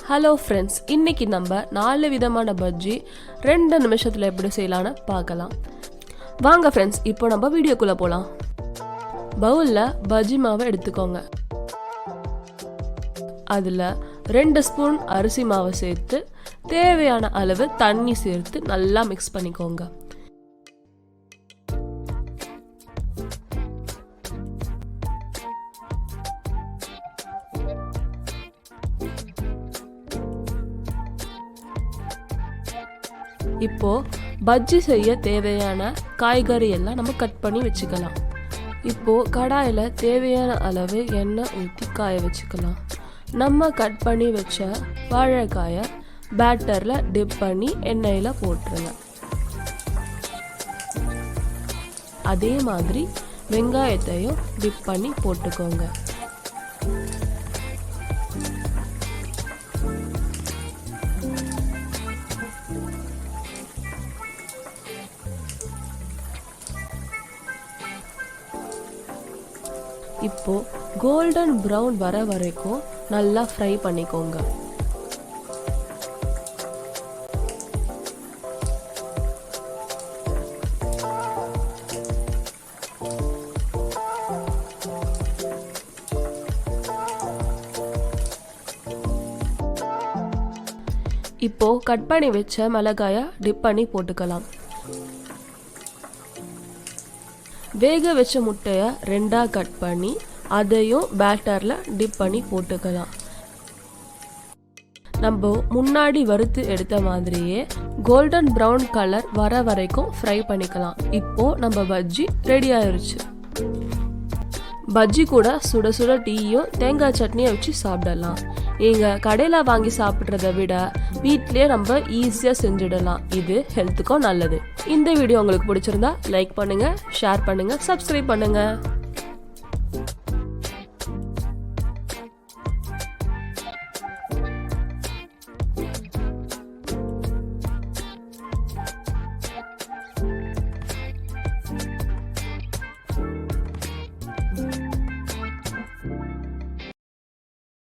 Hello friends, இன்னைக்கு நம்ம 4 விதமான பஜ்ஜி 2 நிமிஷத்தில் எப்படி செய்யலான்னு பார்க்கலாம். வாங்க ஃப்ரெண்ட்ஸ், இப்போ நம்ம வீடியோக்குள்ளே போகலாம். பவுலில் பஜ்ஜி மாவை எடுத்துக்கோங்க. அதில் 2 ஸ்பூன் அரிசி மாவை சேர்த்து தேவையான அளவு தண்ணி சேர்த்து நல்லா மிக்ஸ் பண்ணிக்கோங்க. இப்போ பஜ்ஜி செய்ய தேவையான காய்கறி எல்லாம் நம்ம கட் பண்ணி வச்சுக்கலாம். இப்போ கடாயில் தேவையான அளவு எண்ணெய் ஊற்றி காய வச்சுக்கலாம். நம்ம கட் பண்ணி வச்ச வாழைக்காயை பேட்டரில் டிப் பண்ணி எண்ணெயில் போட்டுருங்க. அதே மாதிரி வெங்காயத்தையும் டிப் பண்ணி போட்டுக்கோங்க. இப்போ கோல்டன் ப்ரௌன் வர வரைக்கும் நல்லா ஃப்ரை பண்ணிக்கோங்க. இப்போ கட் பண்ணி வச்ச மிளகாயை டிப் பண்ணி போட்டுக்கலாம். வேக வச்ச முட்டையை 2ஆ கட் பண்ணி அதையும் பேட்டரில் டிப் பண்ணி போட்டுக்கலாம். நம்ம முன்னாடி வறுத்து எடுத்த மாதிரியே கோல்டன் ப்ரௌன் கலர் வர வரைக்கும் ஃப்ரை பண்ணிக்கலாம். இப்போ நம்ம பஜ்ஜி ரெடி ஆயிருச்சு. பஜ்ஜி கூட சுட சுட டீயும் தேங்காய் சட்னியை வச்சு சாப்பிடலாம். நீங்கள் கடையில் வாங்கி சாப்பிட்றத விட வீட்லேயே நம்ம ஈஸியாக செஞ்சிடலாம். இது ஹெல்த்துக்கும் நல்லது. இந்த வீடியோ உங்களுக்கு பிடிச்சிருந்தா லைக் பண்ணுங்கள், ஷேர் பண்ணுங்கள், சப்ஸ்கிரைப் பண்ணுங்கள்.